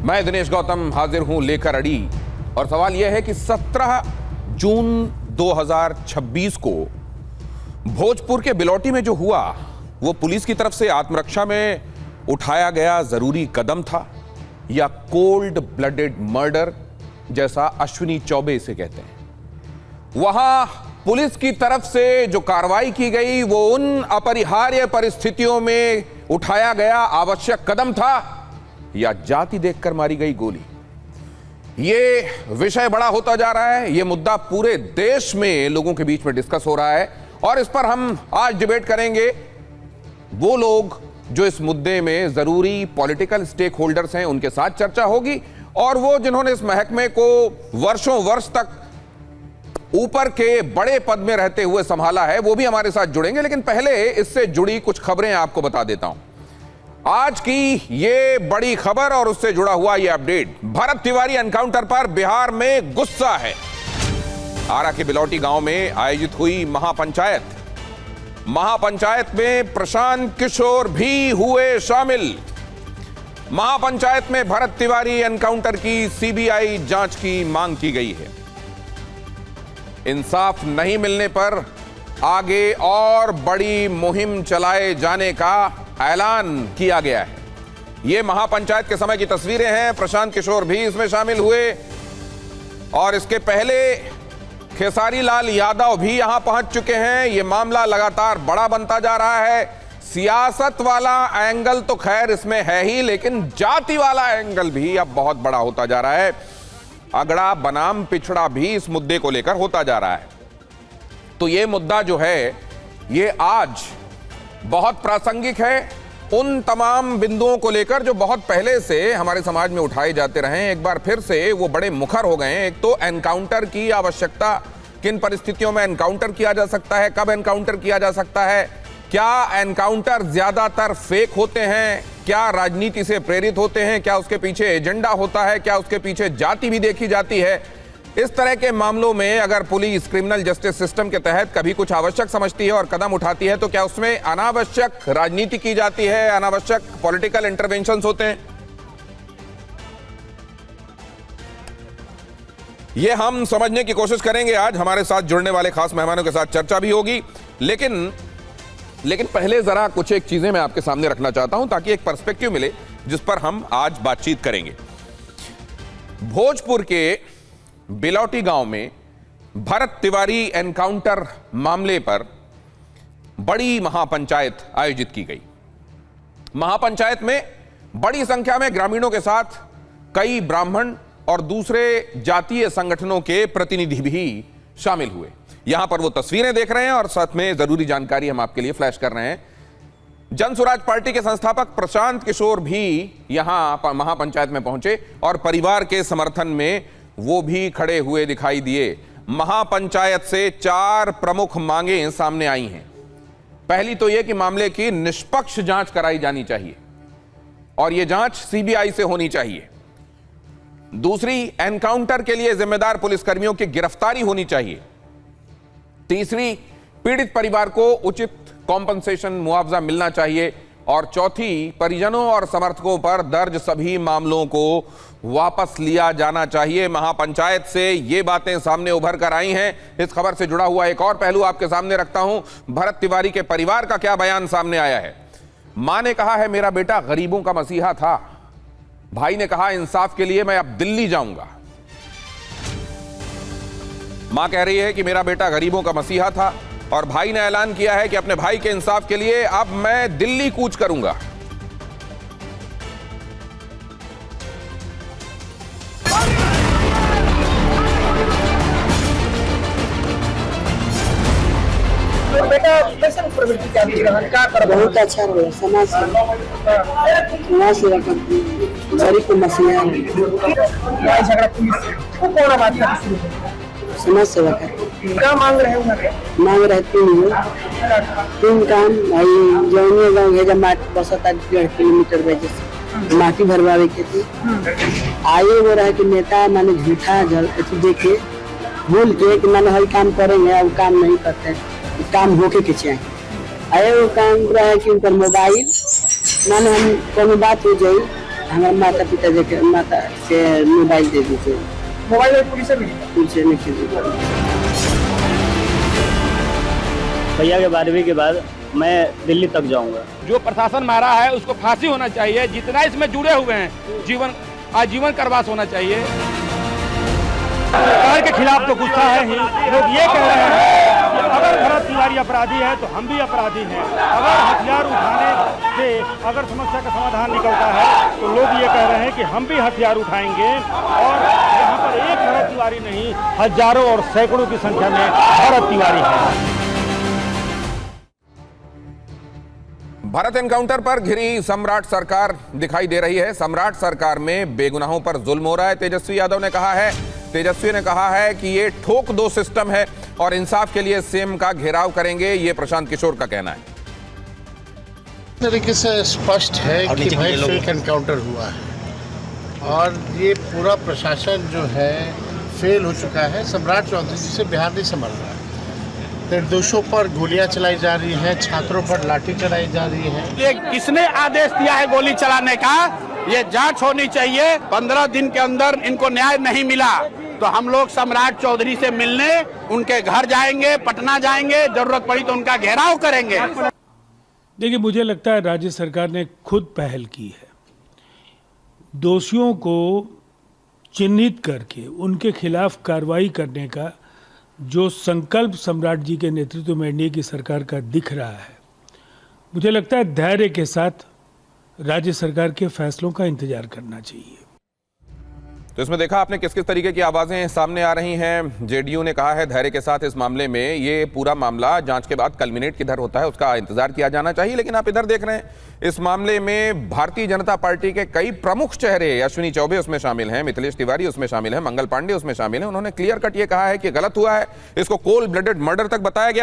मैं दिनेश गौतम हाजिर हूं लेकर अड़ी। और सवाल यह है कि 17 जून 2026 को भोजपुर के बिलौटी में जो हुआ वो पुलिस की तरफ से आत्मरक्षा में उठाया गया जरूरी कदम था या कोल्ड ब्लडेड मर्डर, जैसा अश्विनी चौबे इसे कहते हैं। वहां पुलिस की तरफ से जो कार्रवाई की गई वो उन अपरिहार्य परिस्थितियों में उठाया गया आवश्यक कदम था या जाति देखकर मारी गई गोली। ये विषय बड़ा होता जा रहा है, ये मुद्दा पूरे देश में लोगों के बीच में डिस्कस हो रहा है और इस पर हम आज डिबेट करेंगे। वो लोग जो इस मुद्दे में जरूरी पॉलिटिकल स्टेक होल्डर्स हैं उनके साथ चर्चा होगी और वो जिन्होंने इस महकमे को वर्षों वर्ष तक ऊपर के बड़े पद में रहते हुए संभाला है वो भी हमारे साथ जुड़ेंगे। लेकिन पहले इससे जुड़ी कुछ खबरें आपको बता देता हूं। आज की ये बड़ी खबर और उससे जुड़ा हुआ ये अपडेट, भरत तिवारी एनकाउंटर पर बिहार में गुस्सा है। आरा के बिलौटी गांव में आयोजित हुई महापंचायत में प्रशांत किशोर भी हुए शामिल। महापंचायत में भरत तिवारी एनकाउंटर की सीबीआई जांच की मांग की गई है। इंसाफ नहीं मिलने पर आगे और बड़ी मुहिम चलाए जाने का ऐलान किया गया है। यह महापंचायत के समय की तस्वीरें हैं। प्रशांत किशोर भी इसमें शामिल हुए और इसके पहले खेसारी लाल यादव भी यहां पहुंच चुके हैं। यह मामला लगातार बड़ा बनता जा रहा है। सियासत वाला एंगल तो खैर इसमें है ही, लेकिन जाति वाला एंगल भी अब बहुत बड़ा होता जा रहा है। अगड़ा बनाम पिछड़ा भी इस मुद्दे को लेकर होता जा रहा है। तो यह मुद्दा जो है ये आज बहुत प्रासंगिक है उन तमाम बिंदुओं को लेकर जो बहुत पहले से हमारे समाज में उठाए जाते रहे। एक बार फिर से वो बड़े मुखर हो गए हैं। एक तो एनकाउंटर की आवश्यकता, किन परिस्थितियों में एनकाउंटर किया जा सकता है, कब एनकाउंटर किया जा सकता है, क्या एनकाउंटर ज्यादातर फेक होते हैं, क्या राजनीति से प्रेरित होते हैं, क्या उसके पीछे एजेंडा होता है, क्या उसके पीछे जाति भी देखी जाती है। इस तरह के मामलों में अगर पुलिस क्रिमिनल जस्टिस सिस्टम के तहत कभी कुछ आवश्यक समझती है और कदम उठाती है तो क्या उसमें अनावश्यक राजनीति की जाती है, अनावश्यक पॉलिटिकल इंटरवेंशंस होते हैं। यह हम समझने की कोशिश करेंगे। आज हमारे साथ जुड़ने वाले खास मेहमानों के साथ चर्चा भी होगी। लेकिन पहले जरा कुछ एक चीजें मैं आपके सामने रखना चाहता हूं ताकि एक पर्सपेक्टिव मिले जिस पर हम आज बातचीत करेंगे। भोजपुर के बिलौटी गांव में भरत तिवारी एनकाउंटर मामले पर बड़ी महापंचायत आयोजित की गई। महापंचायत में बड़ी संख्या में ग्रामीणों के साथ कई ब्राह्मण और दूसरे जातीय संगठनों के प्रतिनिधि भी शामिल हुए। यहां पर वो तस्वीरें देख रहे हैं और साथ में जरूरी जानकारी हम आपके लिए फ्लैश कर रहे हैं। जन स्वराज पार्टी के संस्थापक प्रशांत किशोर भी यहां महापंचायत में पहुंचे और परिवार के समर्थन में वो भी खड़े हुए दिखाई दिए। महापंचायत से 4 प्रमुख मांगें सामने आई हैं। पहली तो यह कि मामले की निष्पक्ष जांच कराई जानी चाहिए और यह जांच सीबीआई से होनी चाहिए। दूसरी, एनकाउंटर के लिए जिम्मेदार पुलिसकर्मियों की गिरफ्तारी होनी चाहिए। तीसरी, पीड़ित परिवार को उचित कॉम्पनसेशन मुआवजा मिलना चाहिए। और चौथी, परिजनों और समर्थकों पर दर्ज सभी मामलों को वापस लिया जाना चाहिए। महापंचायत से ये बातें सामने उभर कर आई हैं। इस खबर से जुड़ा हुआ एक और पहलू आपके सामने रखता हूं। भरत तिवारी के परिवार का क्या बयान सामने आया है। मां ने कहा है मेरा बेटा गरीबों का मसीहा था। भाई ने कहा इंसाफ के लिए मैं अब दिल्ली जाऊंगा। मां कह रही है कि मेरा बेटा गरीबों का मसीहा था और भाई ने ऐलान किया है कि अपने भाई के इंसाफ के लिए अब मैं दिल्ली कूच करूंगा। बेटा बहुत अच्छा रहा, समाज सेवा करती है, गरीब को मसीहा समाज सेवा करती। क्या मांग रहे हैं? मांग रहे तीन काम भाई। जौनिया गाँव भेजा माटी बसता 1.5 किलोमीटर वजह से माटी भरवावे के थी। आए वो रहे कि नेता माने झूठा देखे भूल के कि माने हर काम करेंगे, अब काम नहीं करते, काम होके के चाहिए। आए वो काम रहा है कि उनका मोबाइल माने हम कोनो बात हो जाए हमारे माता पिता माता से मोबाइल दे दीजिए। मोबाइल पुलिस से मिली। पुलिस ने कीजिए। भैया के 12वीं के बाद मैं दिल्ली तक जाऊंगा। जो प्रशासन मारा है उसको फांसी होना चाहिए। जितना इसमें जुड़े हुए हैं आजीवन कारावास होना चाहिए। सरकार के खिलाफ तो गुस्सा है ही। लोग ये कह रहे हैं कि अगर भरत तिवारी अपराधी है तो हम भी अपराधी हैं। अगर हथियार उठाने से अगर समस्या का समाधान निकलता है तो लोग ये कह रहे हैं कि हम भी हथियार उठाएंगे। और यहाँ पर एक भरत तिवारी नहीं, हजारों और सैकड़ों की संख्या में भरत तिवारी है। भारत एनकाउंटर पर घिरी सम्राट सरकार दिखाई दे रही है। सम्राट सरकार में बेगुनाहों पर जुल्म हो रहा है। तेजस्वी ने कहा है कि ये ठोक दो सिस्टम है और इंसाफ के लिए सीएम का घेराव करेंगे। ये प्रशांत किशोर का कहना है। तरीके से स्पष्ट है कि भाई फेक एनकाउंटर हुआ है और ये पूरा प्रशासन जो है फेल हो चुका है। सम्राट चौधरी जी से बिहार नहीं संभल रहा है। निर्दोषों पर गोलियां चलाई जा रही हैं, छात्रों पर लाठी चलाई जा रही है। ये किसने आदेश दिया है गोली चलाने का? ये जांच होनी चाहिए। 15 दिन के अंदर इनको न्याय नहीं मिला तो हम लोग सम्राट चौधरी से मिलने उनके घर जाएंगे, पटना जाएंगे, जरूरत पड़ी तो उनका घेराव करेंगे। देखिए, मुझे लगता है राज्य सरकार ने खुद पहल की है। दोषियों को चिन्हित करके उनके खिलाफ कार्रवाई करने का जो संकल्प सम्राट जी के नेतृत्व में एनडीए की सरकार का दिख रहा है, मुझे लगता है धैर्य के साथ राज्य सरकार के फैसलों का इंतजार करना चाहिए। तो इसमें देखा आपने किस किस तरीके की आवाजें सामने आ रही हैं। जेडीयू ने कहा है धैर्य के साथ इस मामले में, ये पूरा मामला जांच के बाद कल्मिनेट किधर होता है उसका इंतजार किया जाना चाहिए। लेकिन आप इधर देख रहे हैं, इस मामले में भारतीय जनता पार्टी के कई प्रमुख चेहरे, अश्विनी चौबे उसमें शामिल हैं, मिथिलेश तिवारी उसमें शामिल हैं, मंगल पांडे उसमें शामिल हैं। उन्होंने क्लियर कट ये कहा है कि गलत हुआ है, इसको कोल्ड ब्लडेड मर्डर तक बताया गया।